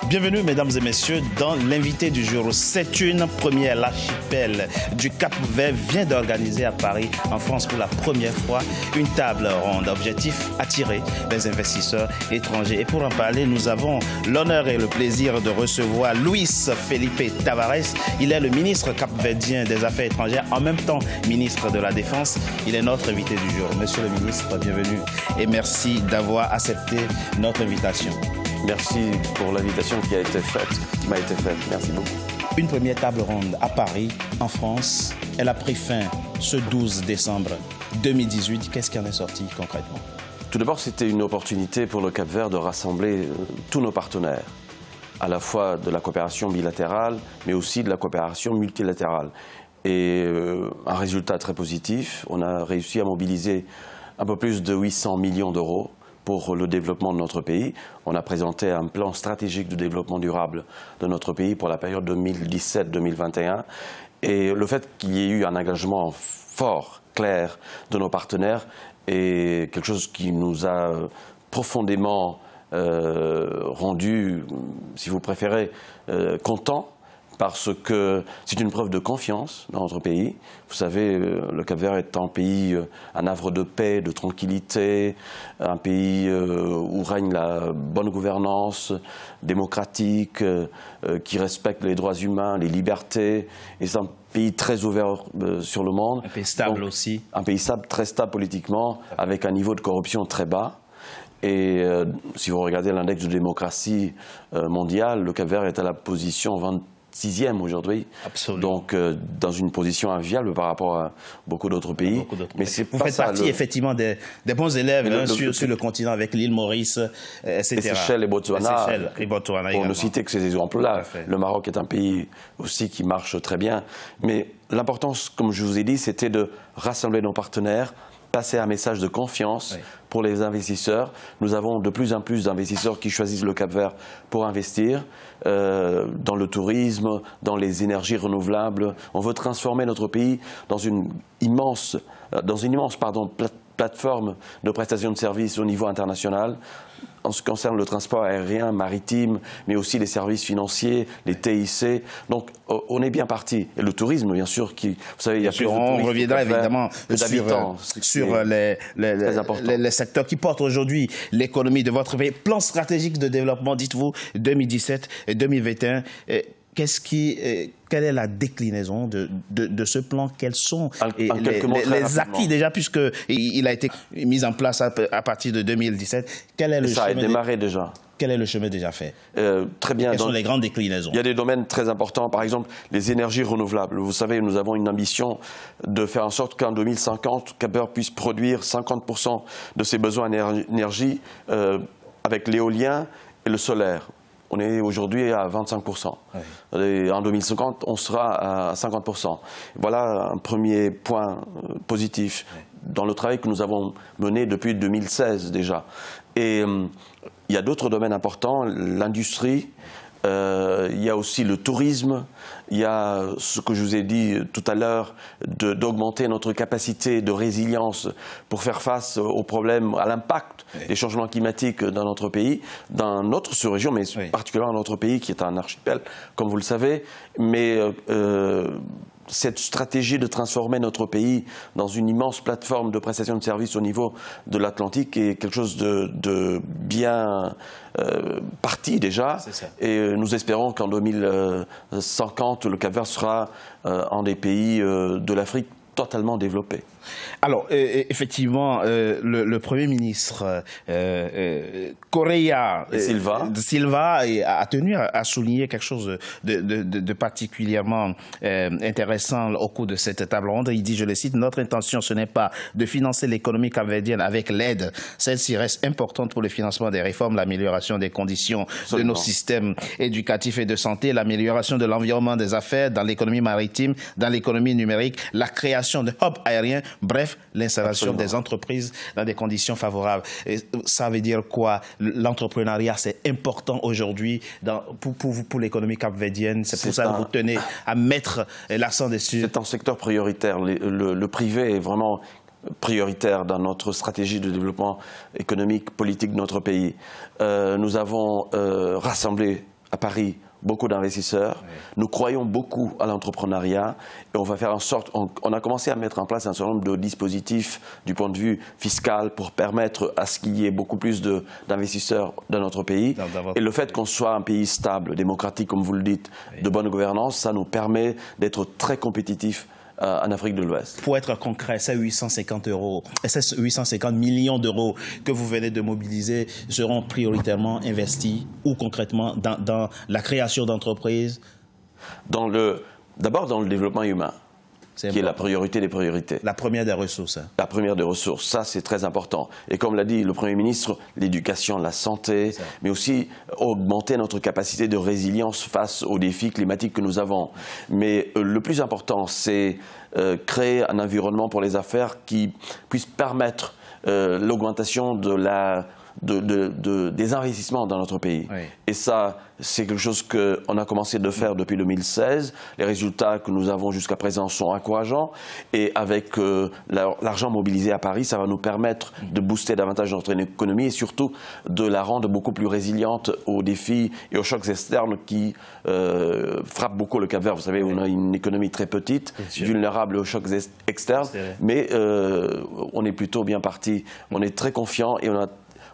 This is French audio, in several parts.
Bienvenue, mesdames et messieurs, dans l'invité du jour. C'est une première. L'archipel du Cap-Vert vient d'organiser à Paris, en France, pour la première fois, une table ronde. Objectif, attirer les investisseurs étrangers. Et pour en parler, nous avons l'honneur et le plaisir de recevoir Luis Felipe Tavares. Il est le ministre cap-verdien des Affaires étrangères, en même temps ministre de la Défense. Il est notre invité du jour. Monsieur le ministre, bienvenue et merci d'avoir accepté notre invitation. Merci pour l'invitation qui m'a été faite. Merci beaucoup. Une première table ronde à Paris, en France. Elle a pris fin ce 12 décembre 2018. Qu'est-ce qui en est sorti concrètement? Tout d'abord, c'était une opportunité pour le Cap-Vert de rassembler tous nos partenaires, à la fois de la coopération bilatérale, mais aussi de la coopération multilatérale. Et un résultat très positif, on a réussi à mobiliser un peu plus de 800 millions d'euros pour le développement de notre pays. On a présenté un plan stratégique de développement durable de notre pays pour la période 2017-2021. Et le fait qu'il y ait eu un engagement fort, clair de nos partenaires est quelque chose qui nous a profondément rendu, si vous préférez, contents, parce que c'est une preuve de confiance dans notre pays. Vous savez, le Cap-Vert est un pays, un havre de paix, de tranquillité, un pays où règne la bonne gouvernance démocratique, qui respecte les droits humains, les libertés. Et c'est un pays très ouvert sur le monde. Un pays stable aussi. Un pays stable, très stable politiquement, avec un niveau de corruption très bas. Et si vous regardez l'index de démocratie mondiale, le Cap-Vert est à la position 26e aujourd'hui, donc dans une position enviable par rapport à beaucoup d'autres pays. Mais vous faites partie effectivement des bons élèves sur le continent, avec l'île Maurice, etc. Les Seychelles et Botswana, pour ne citer que ces exemples-là. Le Maroc est un pays aussi qui marche très bien. Mais l'importance, comme je vous ai dit, c'était de rassembler nos partenaires, passer un message de confiance pour les investisseurs. Nous avons de plus en plus d'investisseurs qui choisissent le Cap-Vert pour investir dans le tourisme, dans les énergies renouvelables. On veut transformer notre pays dans une immense plateforme de prestation de services au niveau international. En ce qui concerne le transport aérien, maritime, mais aussi les services financiers, les TIC. Donc, on est bien parti. Et le tourisme, bien sûr, vous savez, il y a plus de touristes. On reviendra évidemment sur les secteurs qui portent aujourd'hui l'économie de votre pays. Plan stratégique de développement, dites-vous, 2017 et 2021. Quelle est la déclinaison de ce plan? Quels sont les acquis déjà, puisqu'il a été mis en place à partir de 2017? Ça a démarré déjà. Quel est le chemin déjà fait? Très bien. Quelles sont les grandes déclinaisons? Il y a des domaines très importants, par exemple les énergies renouvelables. Vous savez, nous avons une ambition de faire en sorte qu'en 2050, Cap-Vert puisse produire 50% de ses besoins en énergie avec l'éolien et le solaire. On est aujourd'hui à 25%. Et en 2050, on sera à 50%. Voilà un premier point positif dans le travail que nous avons mené depuis 2016 déjà. Et il y a d'autres domaines importants, l'industrie, il y a aussi le tourisme, il y a ce que je vous ai dit tout à l'heure, d'augmenter notre capacité de résilience pour faire face aux problèmes, à l'impact des changements climatiques dans notre pays, dans notre sous-région, mais particulièrement dans notre pays qui est un archipel, comme vous le savez. Mais cette stratégie de transformer notre pays dans une immense plateforme de prestation de services au niveau de l'Atlantique est quelque chose de bien parti déjà. Et nous espérons qu'en 2050, le Cap-Vert sera un des pays de l'Afrique totalement développé. Alors, effectivement, le Premier ministre Correa Silva a tenu à souligner quelque chose de particulièrement intéressant au cours de cette table ronde. Il dit, je le cite, « Notre intention, ce n'est pas de financer l'économie capverdienne avec l'aide. Celle-ci reste importante pour le financement des réformes, l'amélioration des conditions de nos systèmes éducatifs et de santé, l'amélioration de l'environnement des affaires dans l'économie maritime, dans l'économie numérique, la création de hubs aériens, bref, l'installation des entreprises dans des conditions favorables. » Et ça veut dire quoi? L'entrepreneuriat, c'est important aujourd'hui pour l'économie capverdienne. C'est pour ça que vous tenez à mettre l'accent dessus. C'est un secteur prioritaire. Le privé est vraiment prioritaire dans notre stratégie de développement économique, politique de notre pays. Nous avons rassemblé à Paris beaucoup d'investisseurs. Oui. Nous croyons beaucoup à l'entrepreneuriat et on va faire en sorte, on a commencé à mettre en place un certain nombre de dispositifs du point de vue fiscal pour permettre à ce qu'il y ait beaucoup plus d'investisseurs dans notre pays. Et le fait qu'on soit un pays stable, démocratique, comme vous le dites, oui, de bonne gouvernance, ça nous permet d'être très compétitifs en Afrique de l'Ouest. Pour être concret, ces 850 millions d'euros que vous venez de mobiliser seront prioritairement investis ou concrètement dans la création d'entreprises? D'abord dans le développement humain, qui est la priorité des priorités. La première des ressources. Hein. La première des ressources, ça c'est très important. Et comme l'a dit le Premier ministre, l'éducation, la santé, mais aussi augmenter notre capacité de résilience face aux défis climatiques que nous avons. Mais le plus important, c'est créer un environnement pour les affaires qui puisse permettre l'augmentation des investissements dans notre pays. Oui. Et ça, c'est quelque chose qu'on a commencé de faire depuis 2016. Les résultats que nous avons jusqu'à présent sont encourageants. Et avec l'argent mobilisé à Paris, ça va nous permettre de booster davantage notre économie et surtout de la rendre beaucoup plus résiliente aux défis et aux chocs externes qui frappent beaucoup le Cap-Vert. Vous savez, on a une économie très petite, vulnérable aux chocs externes, mais on est plutôt bien parti. On est très confiant et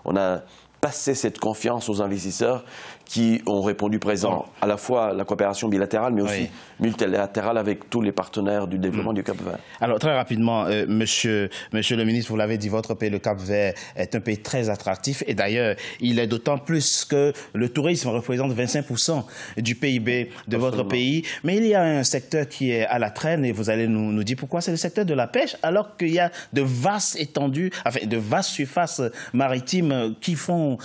on a passé cette confiance aux investisseurs qui ont répondu présent à la fois la coopération bilatérale, mais aussi multilatérale avec tous les partenaires du développement du Cap-Vert. Alors, très rapidement, monsieur le ministre, vous l'avez dit, votre pays, le Cap-Vert, est un pays très attractif. Et d'ailleurs, il est d'autant plus que le tourisme représente 25% du PIB de votre pays. Mais il y a un secteur qui est à la traîne, et vous allez nous dire pourquoi, c'est le secteur de la pêche, alors qu'il y a de vastes étendues, enfin, de vastes surfaces maritimes qui font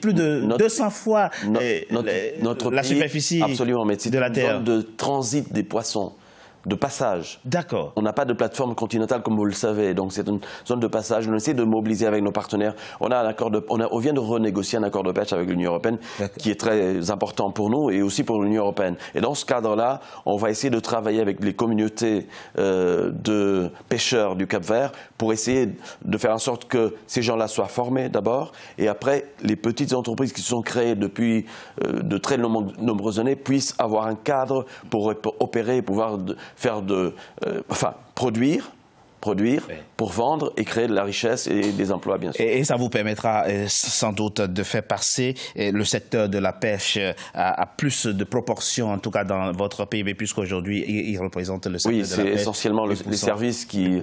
plus de 200 fois la superficie absolument, mais c'est de la terre. Zone de transit des poissons, de passage. D'accord. On n'a pas de plateforme continentale comme vous le savez, donc c'est une zone de passage. On essaie de mobiliser avec nos partenaires. On vient de renégocier un accord de pêche avec l'Union européenne qui est très important pour nous et aussi pour l'Union européenne. Et dans ce cadre-là, on va essayer de travailler avec les communautés de pêcheurs du Cap-Vert pour essayer de faire en sorte que ces gens-là soient formés d'abord et après, les petites entreprises qui se sont créées depuis de très nombreuses années puissent avoir un cadre pour opérer et pouvoir produire pour vendre et créer de la richesse et des emplois, bien sûr. Et ça vous permettra sans doute de faire passer le secteur de la pêche à plus de proportions, en tout cas dans votre PIB, puisqu'aujourd'hui, il représente le secteur de la pêche. Oui, c'est essentiellement les services qui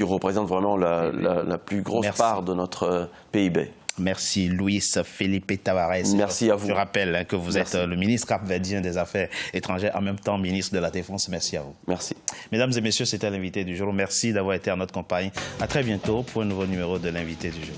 représentent vraiment la plus grosse part de notre PIB. Merci, Luis Felipe Tavares. Merci à vous. Je rappelle que vous êtes le ministre capverdien des Affaires étrangères, en même temps ministre de la Défense. Merci à vous. Merci. Mesdames et messieurs, c'était l'invité du jour. Merci d'avoir été en notre compagnie. À très bientôt pour un nouveau numéro de l'invité du jour.